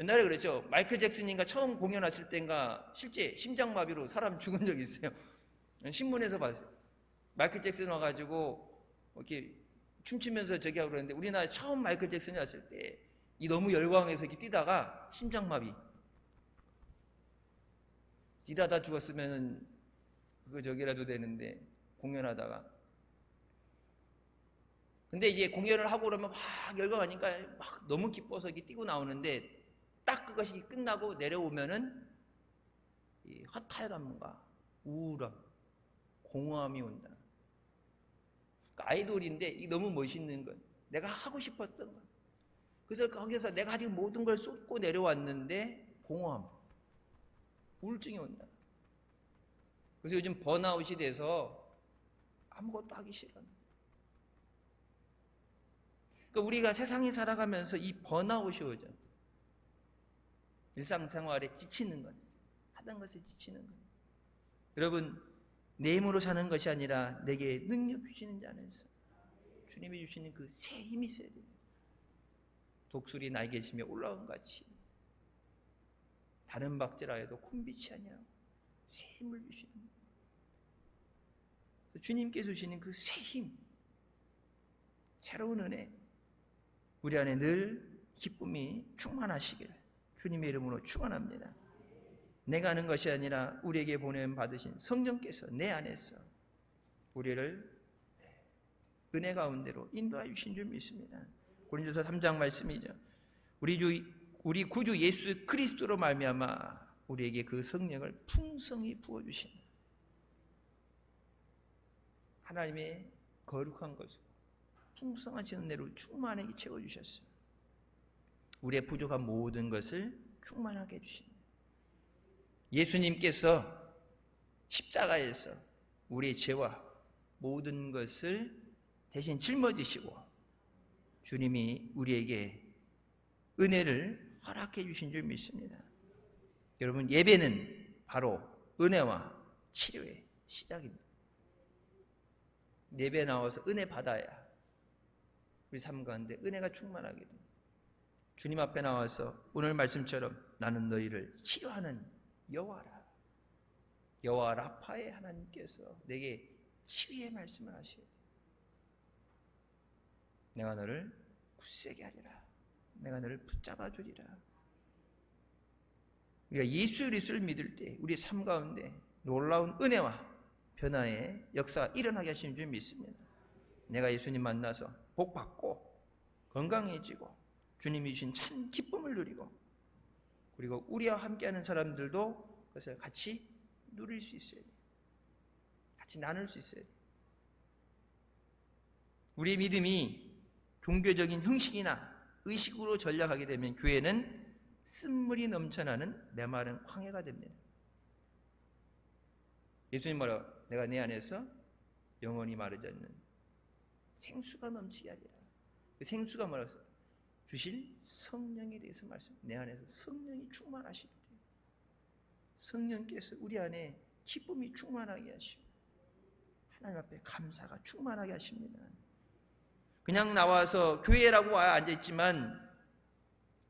옛날에 그랬죠. 마이클 잭슨인가 처음 공연했을 때인가 실제 심장마비로 사람 죽은 적이 있어요. 신문에서 봤어요. 마이클 잭슨 와가지고 이렇게 춤추면서 저기 하고 그러는데, 우리나라에 처음 마이클 잭슨이 왔을 때 이 너무 열광해서 이렇게 뛰다가 심장마비. 뛰다가 죽었으면 그거 저기라도 되는데 공연하다가. 근데 이제 공연을 하고 그러면 막 열광하니까 막 너무 기뻐서 이렇게 뛰고 나오는데, 딱 그것이 끝나고 내려오면은 이 허탈감과 우울함, 공허함이 온다. 그러니까 아이돌인데 이 너무 멋있는 건, 내가 하고 싶었던 것. 그래서 거기서 내가 가지고 모든 걸 쏟고 내려왔는데 공허함, 우울증이 온다. 그래서 요즘 번아웃이 돼서 아무것도 하기 싫어. 그러니까 우리가 세상에 살아가면서 이 번아웃이 오죠. 일상생활에 지치는 것, 하던 것에 지치는 것. 여러분, 내 힘으로 사는 것이 아니라 내게 능력 주시는 자 안에서 주님이 주시는 그 새 힘이 있어야 돼요. 독수리 날개치며 올라온 같이 다른 박제라 해도 콤비치 아니하고 새 힘을 주시는 거예요. 주님께서 주시는 그 새 힘, 새로운 은혜, 우리 안에 늘 기쁨이 충만하시길 주님의 이름으로 축원합니다. 내가 하는 것이 아니라 우리에게 보냄 받으신 성령께서 내 안에서 우리를 은혜 가운데로 인도하여 주신 줄 믿습니다. 고린도서 3장 말씀이죠. 우리 구주 예수 그리스도로 말미암아 우리에게 그 성령을 풍성히 부어주신 하나님의 거룩한 것으로 풍성하신 은혜로 충만하게 채워주셨어요. 우리의 부족한 모든 것을 충만하게 해주십니다. 예수님께서 십자가에서 우리의 죄와 모든 것을 대신 짊어지시고 주님이 우리에게 은혜를 허락해 주신 줄 믿습니다. 여러분, 예배는 바로 은혜와 치료의 시작입니다. 예배 나와서 은혜 받아야 우리 삶 가운데 은혜가 충만하게 됩니다. 주님 앞에 나와서 오늘 말씀처럼 나는 너희를 치료하는 여호와라. 여호와 라파의 하나님께서 내게 치유의 말씀을 하셔야 돼요. 내가 너를 굳세게 하리라. 내가 너를 붙잡아 주리라. 우리가 예수 그리스도를 믿을 때 우리 삶 가운데 놀라운 은혜와 변화의 역사가 일어나게 하시는 줄 믿습니다. 내가 예수님 만나서 복받고 건강해지고 주님이 주신 참 기쁨을 누리고, 그리고 우리와 함께하는 사람들도 그것을 같이 누릴 수 있어야 돼요. 같이 나눌 수 있어야 돼요. 우리의 믿음이 종교적인 형식이나 의식으로 전락하게 되면 교회는 쓴물이 넘쳐나는 메마른 황해가 됩니다. 예수님 말하고 내가 내 안에서 영원히 마르지 않는 생수가 넘치게 하리라. 그 생수가 뭐라고 했어요? 주실 성령에 대해서 내 안에서 성령이 충만하실 때 성령께서 우리 안에 기쁨이 충만하게 하시고 하나님 앞에 감사가 충만하게 하십니다. 그냥 나와서 교회라고 와 앉아있지만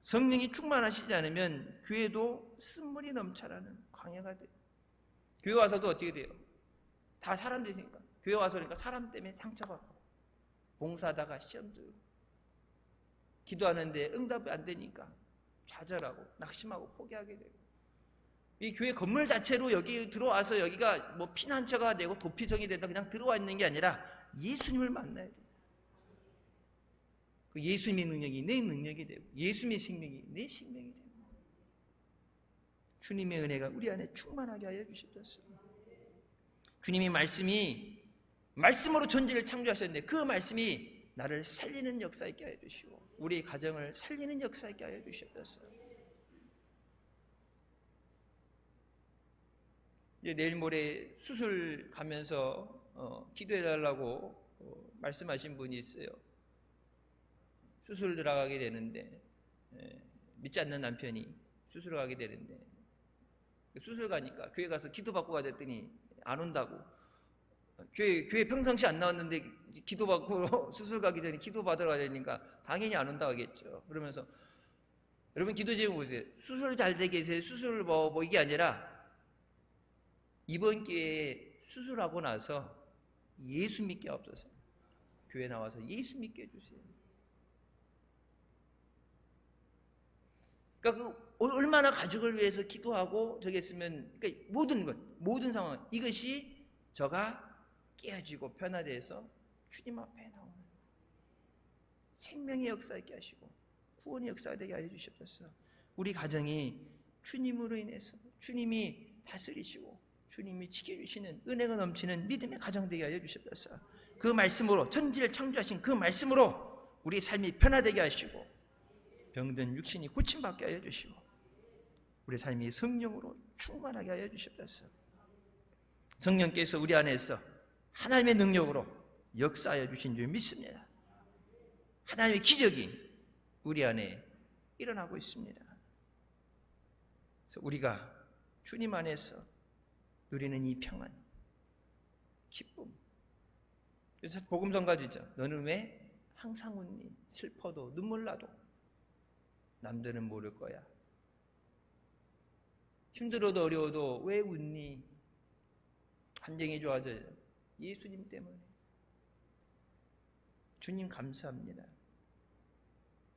성령이 충만하시지 않으면 교회도 쓴물이 넘쳐나는 광야가 돼요. 교회 와서도 어떻게 돼요? 다 사람들이니까 교회 와서 그러니까 사람 때문에 상처받고 봉사하다가 시험 들고 기도하는데 응답이 안 되니까 좌절하고 낙심하고 포기하게 되고 이 교회 건물 자체로 여기 들어와서 여기가 뭐 피난처가 되고 도피성이 된다 그냥 들어와 있는 게 아니라 예수님을 만나야 돼요. 그 예수님의 능력이 내 능력이 되고 예수님의 생명이 내 생명이 되고 주님의 은혜가 우리 안에 충만하게 하여 주셨어요. 주님의 말씀으로 존재를 창조하셨는데 그 말씀이 나를 살리는 역사 있게 하여 주시고 우리 가정을 살리는 역사 있게 하여 주셨어요. 이제 내일 모레 수술 가면서 기도해 달라고 말씀하신 분이 있어요. 수술 들어가게 되는데 믿지 않는 남편이 수술을 가게 되는데 수술 가니까 교회 가서 기도받고 가랬더니 안 온다고. 교회 평상시 안 나왔는데 기도받고 수술 가기 전에 기도받으러 가려니까 당연히 안 온다고 하겠죠. 그러면서 여러분 기도 제목 보세요. 수술 잘 되게 해서 수술 뭐 이게 아니라 이번 기회에 수술하고 나서 예수 믿게 없어서 교회 나와서 예수 믿게 해주세요. 그러니까 얼마나 가족을 위해서 기도하고 저기 했으면 그러니까 모든 상황 이것이 저가 깨어지고 변화돼서 주님 앞에 나오는 생명의 역사 있게 하시고 구원의 역사가 되게 하여 주셨어요. 우리 가정이 주님으로 인해서 주님이 다스리시고 주님이 지켜주시는 은혜가 넘치는 믿음의 가정 되게 하여 주셨어요. 그 말씀으로 천지를 창조하신 그 말씀으로 우리 삶이 변화되게 하시고 병든 육신이 고침받게 하여 주시고 우리 삶이 성령으로 충만하게 하여 주셨어요. 성령께서 우리 안에서 하나님의 능력으로 역사하여 주신 줄 믿습니다. 하나님의 기적이 우리 안에 일어나고 있습니다. 그래서 우리가 주님 안에서 누리는 이 평안, 기쁨. 그래서 복음성가도 있죠. 너는 왜 항상 웃니? 슬퍼도 눈물 나도 남들은 모를 거야. 힘들어도 어려워도 왜 웃니? 환경이 좋아져요. 예수님 때문에. 주님 감사합니다.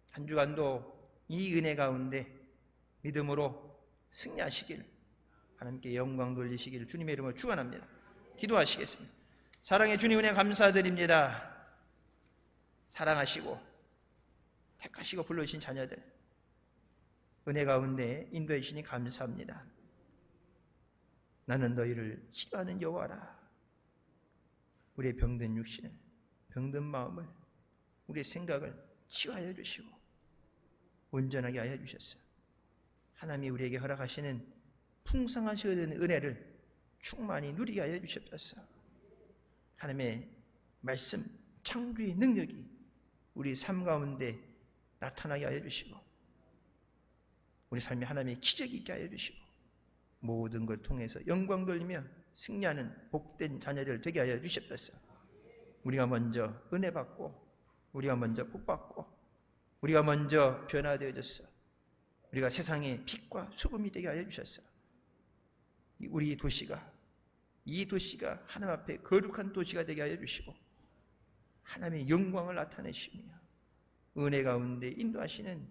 한 주간도 이 은혜 가운데 믿음으로 승리하시길 하나님께 영광 돌리시기를 주님의 이름으로 축원합니다. 기도하시겠습니다. 사랑의 주님 은혜 감사드립니다. 사랑하시고 택하시고 불러주신 자녀들 은혜 가운데 인도해 주시니 감사합니다. 나는 너희를 치료하는 여호와라. 우리의 병든 육신을 병든 마음을 우리의 생각을 치유하여 주시고 온전하게 하여 주셨어요. 하나님이 우리에게 허락하시는 풍성하시는 은혜를 충만히 누리게 하여 주셨어요. 하나님의 말씀 창조의 능력이 우리 삶 가운데 나타나게 하여 주시고 우리 삶에 하나님의 기적이 있게 하여 주시고 모든 걸 통해서 영광 돌리며 승리하는 복된 자녀들 되게 하여 주셨어요. 우리가 먼저 은혜 받고 우리가 먼저 복 받고 우리가 먼저 변화되어졌어. 우리가 세상의 빛과 소금이 되게 하여 주셨어요. 우리 도시가 이 도시가 하나님 앞에 거룩한 도시가 되게 하여 주시고 하나님의 영광을 나타내시며 은혜 가운데 인도하시는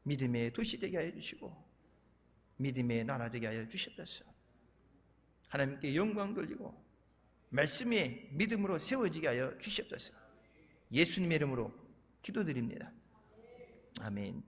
믿음의 도시 되게 하여 주시고 믿음의 나라 되게 하여 주셨어요. 하나님께 영광 돌리고 말씀에 믿음으로 세워지게 하여 주셨어요. 예수님의 이름으로 기도드립니다. 아멘.